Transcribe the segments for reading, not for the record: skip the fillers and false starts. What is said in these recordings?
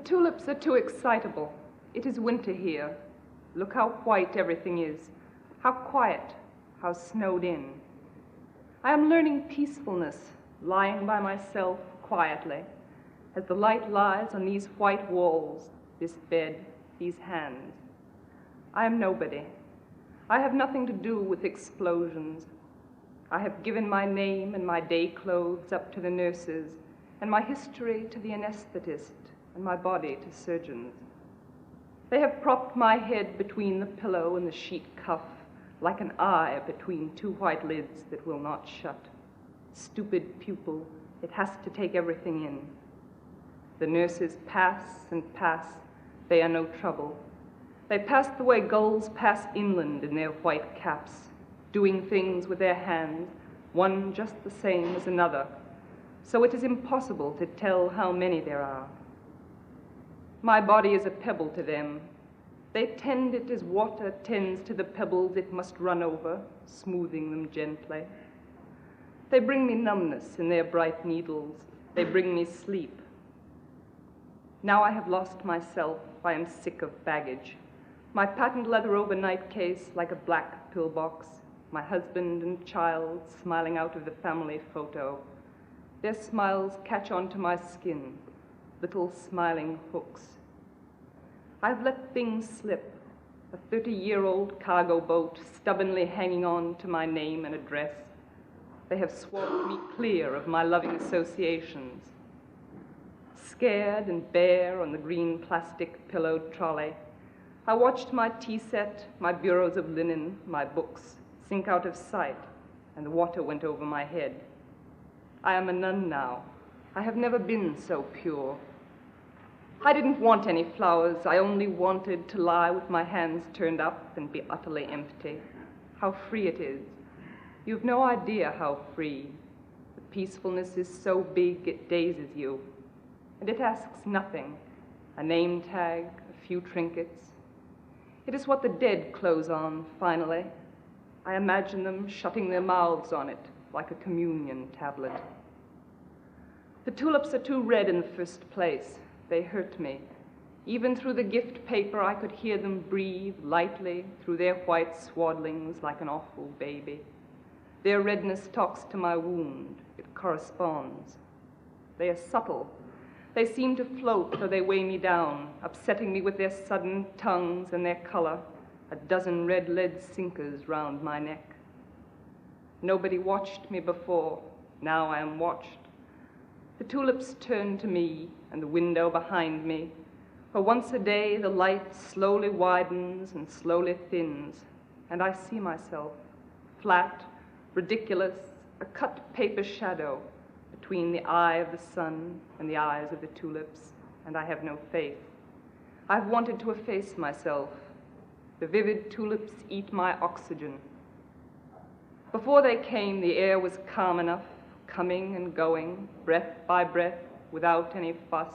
tulips are too excitable. It is winter here. Look how white everything is, how quiet, how snowed in. I am learning peacefulness, lying by myself quietly, as the light lies on these white walls, this bed, these hands. I am nobody. I have nothing to do with explosions. I have given my name and my day clothes up to the nurses, and my history to the anesthetist, and my body to surgeons. They have propped my head between the pillow and the sheet cuff, like an eye between two white lids that will not shut. Stupid pupil, it has to take everything in. The nurses pass and pass. They are no trouble. They pass the way gulls pass inland in their white caps, doing things with their hands, one just the same as another, so it is impossible to tell how many there are. My body is a pebble to them. They tend it as water tends to the pebbles it must run over, smoothing them gently. They bring me numbness in their bright needles. They bring me sleep. Now I have lost myself. I am sick of baggage. My patent leather overnight case like a black pillbox. My husband and child smiling out of the family photo. Their smiles catch onto my skin, little smiling hooks. I've let things slip, a 30-year-old cargo boat stubbornly hanging on to my name and address. They have swamped me clear of my loving associations. Scared and bare on the green plastic pillowed trolley, I watched my tea set, my bureaus of linen, my books sink out of sight, and the water went over my head. I am a nun now. I have never been so pure. I didn't want any flowers. I only wanted to lie with my hands turned up and be utterly empty. How free it is. You've no idea how free. The peacefulness is so big it dazes you. And it asks nothing. A name tag, a few trinkets. It is what the dead close on, finally. I imagine them shutting their mouths on it like a communion tablet. The tulips are too red in the first place. They hurt me. Even through the gift paper, I could hear them breathe lightly through their white swaddlings like an awful baby. Their redness talks to my wound. It corresponds. They are subtle. They seem to float, though they weigh me down, upsetting me with their sudden tongues and their color, a dozen red lead sinkers round my neck. Nobody watched me before. Now I am watched. The tulips turn to me and the window behind me, for once a day the light slowly widens and slowly thins, and I see myself, flat, ridiculous, a cut paper shadow between the eye of the sun and the eyes of the tulips, and I have no faith. I've wanted to efface myself. The vivid tulips eat my oxygen. Before they came, the air was calm enough, coming and going, breath by breath, without any fuss.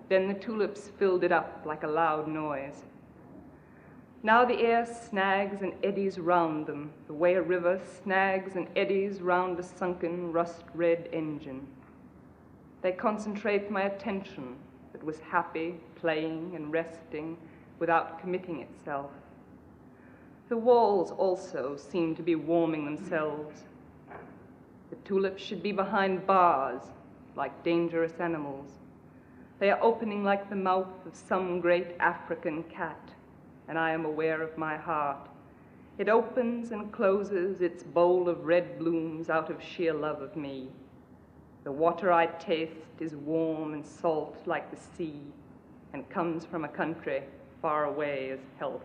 Then the tulips filled it up like a loud noise. Now the air snags and eddies round them, the way a river snags and eddies round a sunken, rust-red engine. They concentrate my attention that was happy, playing and resting without committing itself. The walls also seem to be warming themselves. The tulips should be behind bars, like dangerous animals. They are opening like the mouth of some great African cat, and I am aware of my heart. It opens and closes its bowl of red blooms out of sheer love of me. The water I taste is warm and salt like the sea, and comes from a country far away as health.